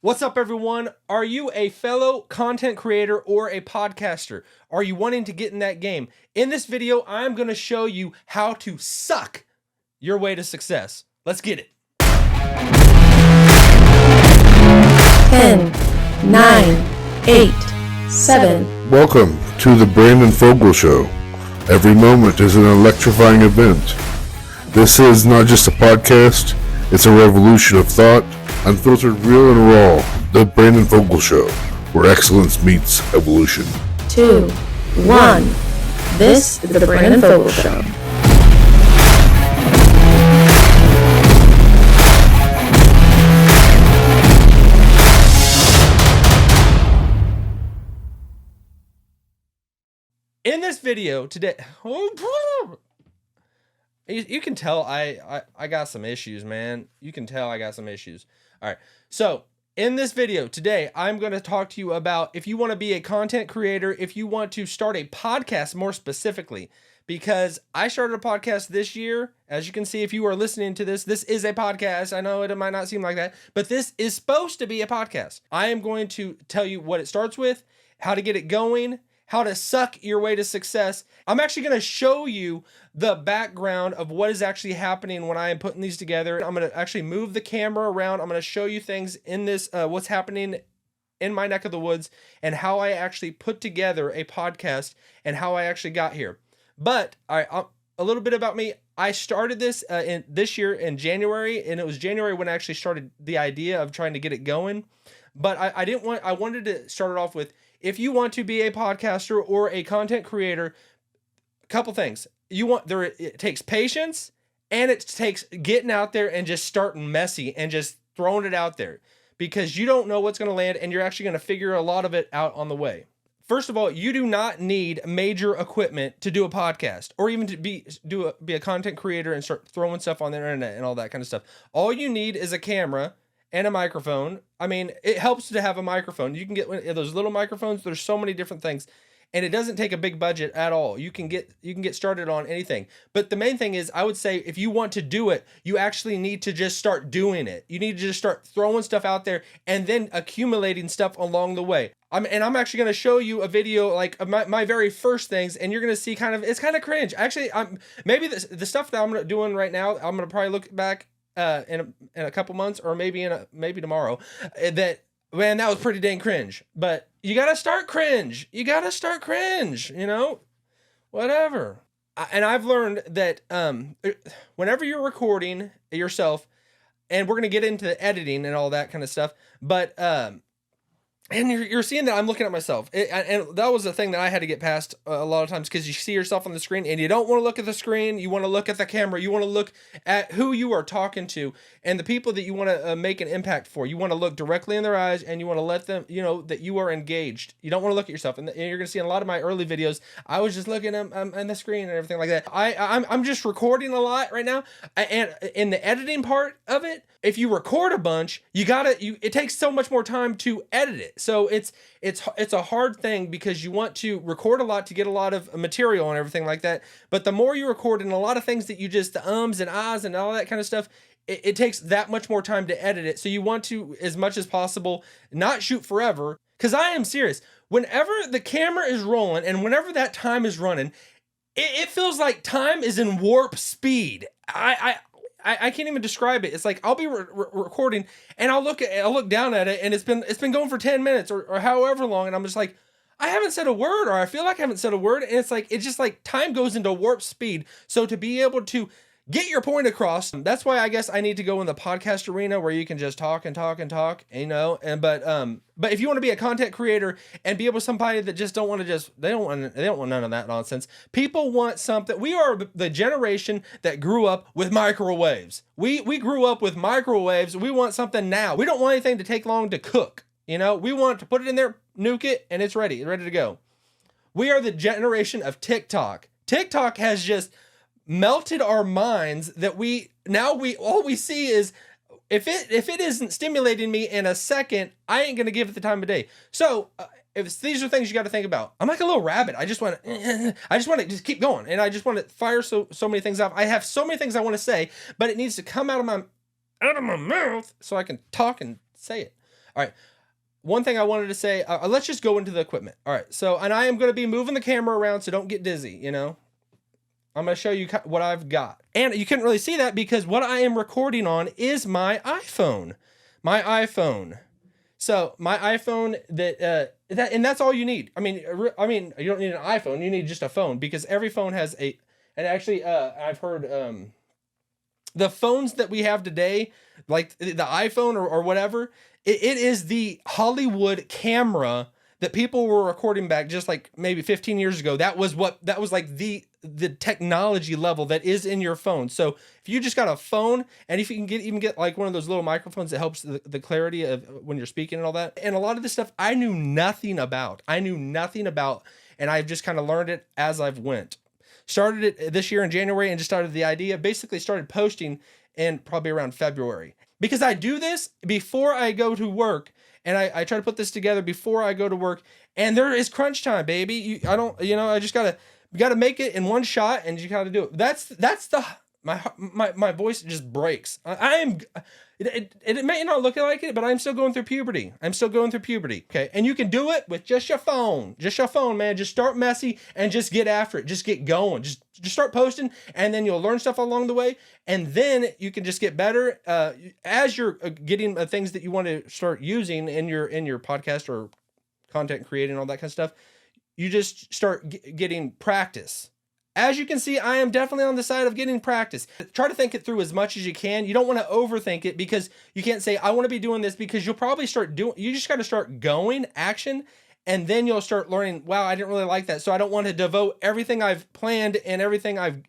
What's up, everyone? Are you a fellow content creator or a podcaster? Are you wanting to get in that game? In this video, I'm going to show you how to suck your way to success. Let's get it. 10, 9, 8, 7. Welcome to the Brandon Fogal Show. Every moment is an electrifying event. This is not just a podcast, it's a revolution of thought, unfiltered, real, and raw. The Brandon Fogal Show, where excellence meets evolution. 2, 1. This is the Brandon Fogal Show. In this video today, you can tell I got some issues, man. You can tell I got some issues. All right. So in this video today, I'm going to talk to you about if you want to be a content creator, if you want to start a podcast more specifically, because I started a podcast this year. As you can see, if you are listening to this, this is a podcast. I know it might not seem like that, but this is supposed to be a podcast. I am going to tell you what it starts with, how to get it going, how to suck your way to success. I'm actually going to show you the background of what is actually happening when I am putting these together. I'm going to actually move the camera around. I'm going to show you things in this, what's happening in my neck of the woods and how I actually put together a podcast and how I actually got here. But a little bit about me. I started this this year in January, and it was January when I actually started the idea of trying to get it going. But I wanted to start it off with, if you want to be a podcaster or a content creator, a couple things. It takes patience, and it takes getting out there and just starting messy and just throwing it out there, because you don't know what's going to land, and you're actually going to figure a lot of it out on the way. First of all, you do not need major equipment to do a podcast, or even to be a content creator and start throwing stuff on the internet and all that kind of stuff. All you need is a camera and a microphone. I mean, it helps to have a microphone. You can get those little microphones. There's so many different things, and it doesn't take a big budget at all. You can get started on anything. But the main thing is, I would say, if you want to do it, you actually need to just start doing it. You need to just start throwing stuff out there and then accumulating stuff along the way. I'm actually going to show you a video like of my very first things, and you're going to see it's kind of cringe. Actually, maybe the stuff that I'm doing right now, I'm going to probably look back in a couple months, or maybe tomorrow, that, man, that was pretty dang cringe. But you gotta start cringe. Whatever. And I've learned that whenever you're recording yourself, and we're gonna get into the editing and all that kind of stuff, but and you're seeing that I'm looking at myself. And that was the thing that I had to get past a lot of times, because you see yourself on the screen and you don't want to look at the screen. You want to look at the camera. You want to look at who you are talking to and the people that you want to make an impact for. You want to look directly in their eyes, and you want to let them, that you are engaged. You don't want to look at yourself. And you're going to see in a lot of my early videos, I was just looking at the screen and everything like that. I'm just recording a lot right now. And in the editing part of it, if you record a bunch, it takes so much more time to edit it. So it's a hard thing, because you want to record a lot to get a lot of material and everything like that. But the more you record, and a lot of things that you just, the ums and ahs and all that kind of stuff, it takes that much more time to edit it. So you want to, as much as possible, not shoot forever. Because I am serious. Whenever the camera is rolling and whenever that time is running, it feels like time is in warp speed. I can't even describe it. It's like I'll be recording, and I'll look down at it, and it's been going for 10 minutes or however long, and I'm just like, I haven't said a word, or I feel like I haven't said a word, and it's just like time goes into warp speed. So to be able to get your point across, that's why I guess I need to go in the podcast arena, where you can just talk and talk and talk, but if you want to be a content creator and be able to somebody that just don't want none of that nonsense. People want something. We are the generation that grew up with microwaves. We grew up with microwaves. We want something now. We don't want anything to take long to cook. We want to put it in there, nuke it, and it's ready to go. We are the generation of TikTok. TikTok has just melted our minds, that all we see is, if it isn't stimulating me in a second, I ain't gonna give it the time of day. So if these are things you got to think about. I'm like a little rabbit. I just want to just keep going, and I just want to fire so many things off. I have so many things I want to say, but it needs to come out of my mouth so I can talk and say it. All right. One thing I wanted to say, let's just go into the equipment. All right. So, and I am going to be moving the camera around, so don't get dizzy, you know. I'm going to show you what I've got. And you couldn't really see that because what I am recording on is my iPhone. My iPhone. So my iPhone and that's all you need. I mean, you don't need an iPhone. You need just a phone because every phone has and actually, I've heard, the phones that we have today, like the iPhone or whatever, it is the Hollywood camera that people were recording back just like maybe 15 years ago. That was like the technology level that is in your phone. So if you just got a phone, and if you can even get like one of those little microphones that helps the clarity of when you're speaking and all that. And a lot of this stuff I knew nothing about. And I've just kind of learned it as I've went. Started it this year in January and just started the idea. Basically started posting in probably around February. Because I do this before I go to work. And I try to put this together before I go to work. And there is crunch time, baby. I just gotta make it in one shot, and you gotta do it. That's my voice just breaks. It may not look like it, but I'm still going through puberty. Okay. And you can do it with just your phone, man. Just start messy and just get after it. Just get going. Just start posting, and then you'll learn stuff along the way. And then you can just get better, as you're getting things that you want to start using in your podcast or content creating, all that kind of stuff. You just start getting practice. As you can see, I am definitely on the side of getting practice. Try to think it through as much as you can. You don't want to overthink it because you can't say, I want to be doing this, because you'll probably you just got to start going action, and then you'll start learning, wow, I didn't really like that. So I don't want to devote everything I've planned and everything I've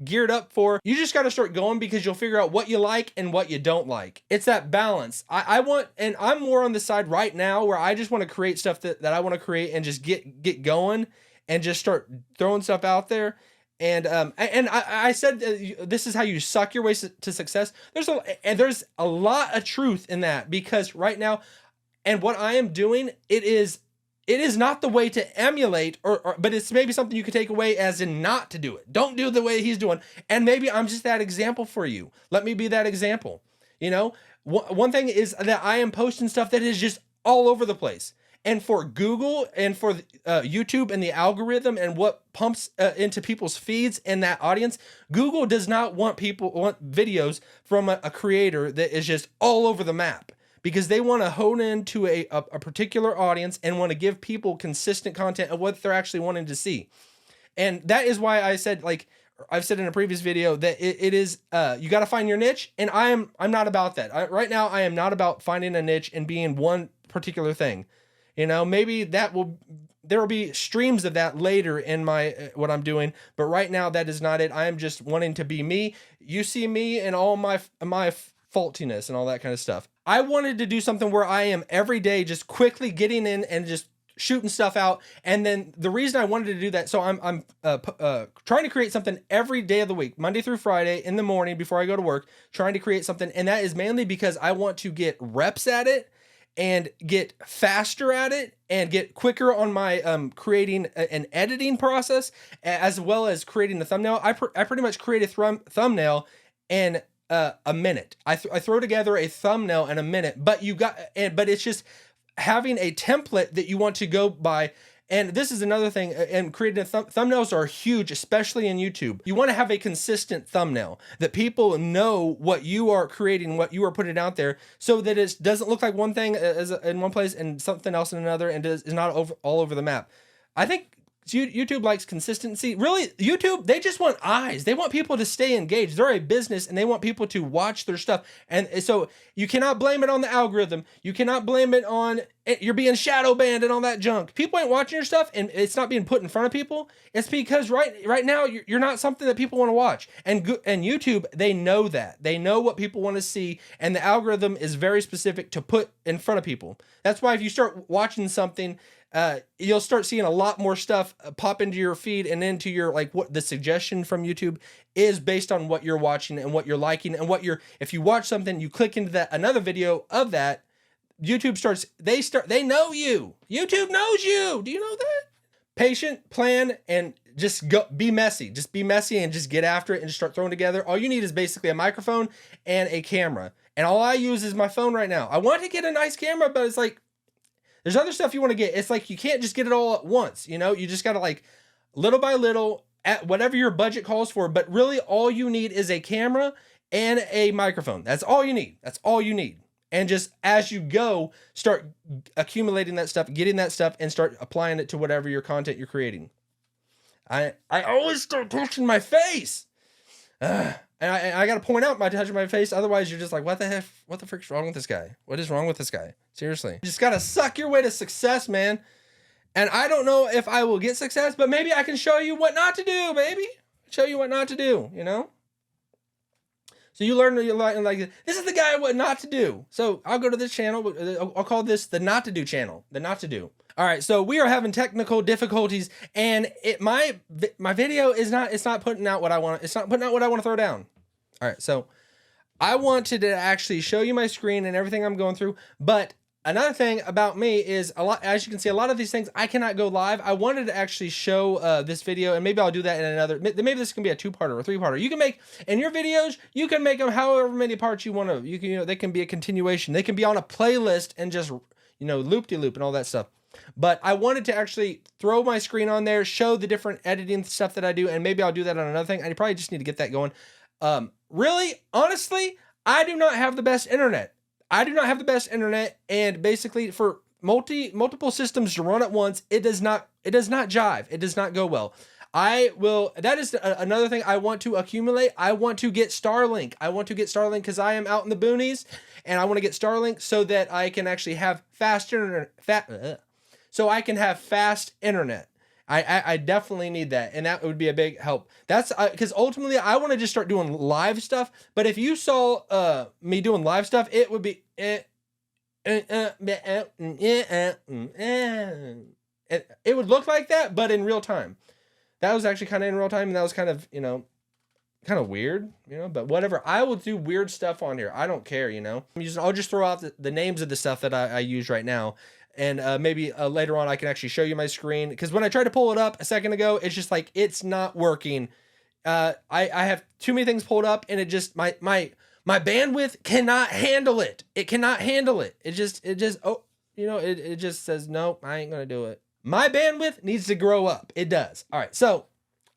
geared up for. You just got to start going, because you'll figure out what you like and what you don't like. It's that balance. I'm more on the side right now where I just want to create stuff that I want to create and just get going and just start throwing stuff out there. And I said this is how you suck your way to success. There's a lot of truth in that, because right now, and what I am doing, it is not the way to emulate, but it's maybe something you could take away as in not to do it. Don't do the way he's doing. And maybe I'm just that example for you. Let me be that example. You know, one thing is that I am posting stuff that is just all over the place. And for Google and for YouTube and the algorithm and what pumps into people's feeds and that audience, Google does not want videos from a creator that is just all over the map, because they want to hone into a particular audience and want to give people consistent content of what they're actually wanting to see. And that is why I said, like I've said in a previous video, that it is you got to find your niche, and I'm not about that. Right now I am not about finding a niche and being one particular thing. You know, maybe there will be streams of that later in my what I'm doing, but right now that is not it. I am just wanting to be me. You see me and all my faultiness and all that kind of stuff. I wanted to do something where I am every day just quickly getting in and just shooting stuff out. And then the reason I wanted to do that, so I'm trying to create something every day of the week, Monday through Friday in the morning before I go to work, trying to create something. And that is mainly because I want to get reps at it and get faster at it and get quicker on my creating an editing process, as well as creating the thumbnail. I pretty much create a thumbnail in a minute. I throw together a thumbnail in a minute, but it's just having a template that you want to go by. And this is another thing, and creating thumbnails are huge, especially in YouTube. You want to have a consistent thumbnail that people know what you are creating, what you are putting out there, so that it doesn't look like one thing in one place and something else in another, and is not all over the map. I think YouTube likes consistency. Really, YouTube, they just want eyes. They want people to stay engaged. They're a business, and they want people to watch their stuff. And so you cannot blame it on the algorithm. You cannot blame it on you're being shadow banned and all that junk. People ain't watching your stuff, and it's not being put in front of people. It's because right now you're not something that people want to watch. And YouTube, they know that. They know what people want to see, and the algorithm is very specific to put in front of people. That's why if you start watching something, you'll start seeing a lot more stuff pop into your feed and into your, like, what the suggestion from YouTube is based on what you're watching and what you're liking and if you watch something, you click into another video of that, YouTube they know you. YouTube knows you. Do you know that? Patient, plan, and just be messy. Just be messy and just get after it and just start throwing together. All you need is basically a microphone and a camera. And all I use is my phone right now. I want to get a nice camera, but it's like, there's other stuff you want to get. It's like, you can't just get it all at once. You know, you just got to like little by little at whatever your budget calls for. But really all you need is a camera and a microphone. That's all you need. That's all you need. And just as you go, start accumulating that stuff, getting that stuff, and start applying it to whatever your content you're creating. I always start touching my face. And I got to point out my touching my face. Otherwise, you're just like, what the heck? What the frick's wrong with this guy? What is wrong with this guy? Seriously. You just got to suck your way to success, man. And I don't know if I will get success, but maybe I can show you what not to do, baby. Show you what not to do, you know? So you learn like, this is the guy what not to do. So I'll go to this channel. I'll call this the not to do channel, the not to do. All right. So we are having technical difficulties, and my video is not putting out what I want. It's not putting out what I want to throw down. All right. So I wanted to actually show you my screen and everything I'm going through. But another thing about me is as you can see, a lot of these things I cannot go live. I wanted to actually show this video, and maybe I'll do that in another. Maybe this can be a 2-parter or 3-parter. You can make in your videos. You can make them however many parts you want to. You can, they can be a continuation. They can be on a playlist and just loop-de-loop and all that stuff. But I wanted to actually throw my screen on there, show the different editing stuff that I do, and maybe I'll do that on another thing. I probably just need to get that going. Really, honestly, I do not have the best internet. And basically for multiple systems to run at once, it does not jive. It does not go well. That is another thing I want to accumulate. I want to get Starlink. Because I am out in the boonies, and I want to get Starlink so that I can actually have fast internet. I definitely need that, and that would be a big help. That's because ultimately I want to just start doing live stuff. But if you saw me doing live stuff, it would be it would look like that, but in real time. That was actually kind of in real time, and that was kind of weird, but whatever. I will do weird stuff on here. I don't care, I'll just throw out the names of the stuff that I use right now. And maybe later on I can actually show you my screen. Because when I tried to pull it up a second ago, it's just like, it's not working. I have too many things pulled up, and it just, my bandwidth cannot handle it. It cannot handle it. It just says, nope, I ain't going to do it. My bandwidth needs to grow up. It does. All right. So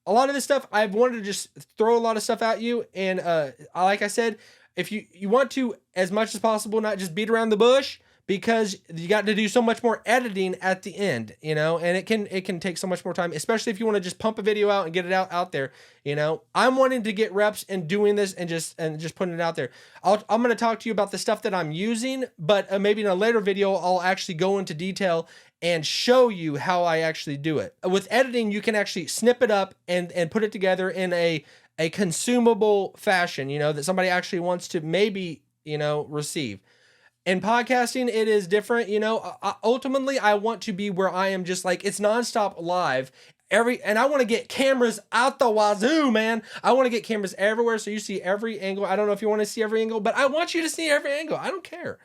a lot of this stuff, I've wanted to just throw a lot of stuff at you. And like I said, if you want to, as much as possible, not just beat around the bush, because you got to do so much more editing at the end, and it can take so much more time, especially if you want to just pump a video out and get it out there. I'm wanting to get reps and doing this and just putting it out there. I'm going to talk to you about the stuff that I'm using, but maybe in a later video, I'll actually go into detail and show you how I actually do it. With editing, you can actually snip it up and put it together in a consumable fashion, that somebody actually wants to maybe, receive. In podcasting, it is different. Ultimately, I want to be where I am just like, it's nonstop live. And I want to get cameras out the wazoo, man. I want to get cameras everywhere so you see every angle. I don't know if you want to see every angle, but I want you to see every angle. I don't care.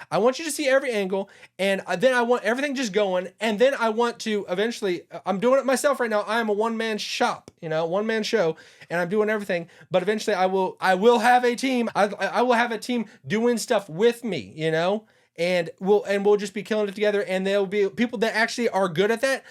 I want you to see every angle, and then I want everything just going, and then I want to eventually, I'm doing it myself right now. I am a one-man shop, one-man show, and I'm doing everything, but eventually I will have a team. I will have a team doing stuff with me, and we'll just be killing it together, and there'll be people that actually are good at that.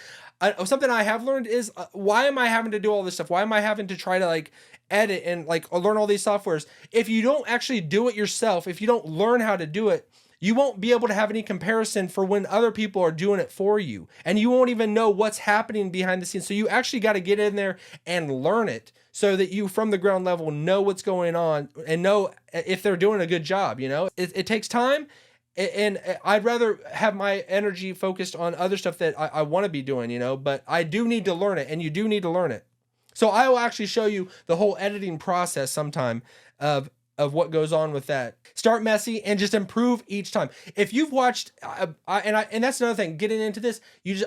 Something I have learned is why am I having to do all this stuff? Why am I having to try to edit and learn all these softwares? If you don't actually do it yourself, if you don't learn how to do it, you won't be able to have any comparison for when other people are doing it for you, and you won't even know what's happening behind the scenes. So you actually got to get in there and learn it so that you from the ground level know what's going on and know if they're doing a good job. It takes time. And I'd rather have my energy focused on other stuff that I want to be doing, but I do need to learn it, and you do need to learn it. So I will actually show you the whole editing process sometime of what goes on with that. Start messy and just improve each time. If you've watched, and that's another thing, getting into this,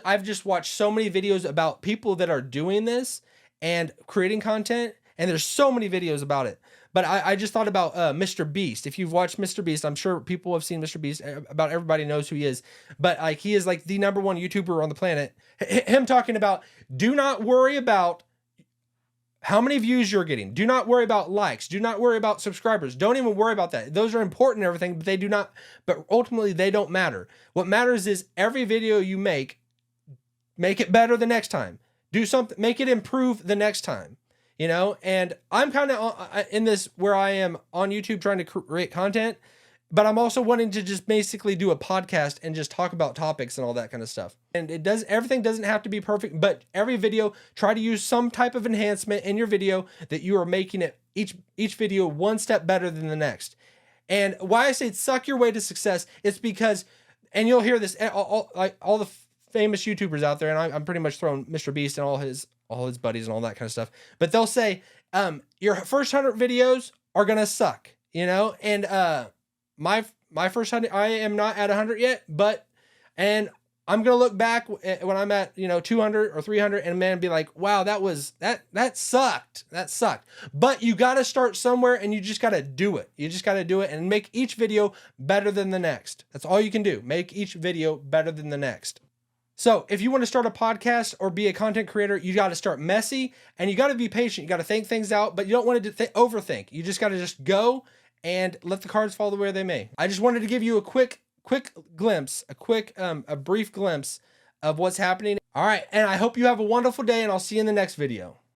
I've just watched so many videos about people that are doing this and creating content, and there's so many videos about it. But I just thought about Mr. Beast. If you've watched Mr. Beast, I'm sure people have seen Mr. Beast. About everybody knows who he is. But he is the #1 YouTuber on the planet. Him talking about, do not worry about how many views you're getting. Do not worry about likes. Do not worry about subscribers. Don't even worry about that. Those are important and everything, but they do not, but ultimately they don't matter. What matters is every video you make it better the next time. Do something, make it improve the next time, you know? And I'm kind of in this where I am on YouTube trying to create content, but I'm also wanting to just basically do a podcast and just talk about topics and all that kind of stuff. And everything doesn't have to be perfect, but every video, try to use some type of enhancement in your video that you are making it each video one step better than the next. And why I say suck your way to success, it's because, and you'll hear this, all the famous YouTubers out there, and I'm pretty much throwing Mr. Beast and all his buddies and all that kind of stuff, but they'll say, your first 100 videos are going to suck, you know? And, my first 100, I am not at 100 yet, and I'm going to look back when I'm at, 200 or 300 and man, be like, wow, that sucked. That sucked. But you got to start somewhere and you just got to do it. You just got to do it and make each video better than the next. That's all you can do. Make each video better than the next. So if you want to start a podcast or be a content creator, you got to start messy and you got to be patient. You got to think things out, but you don't want to overthink. You just got to just go and let the cards fall the way they may. I just wanted to give you a quick glimpse, a brief glimpse of what's happening. All right. And I hope you have a wonderful day and I'll see you in the next video.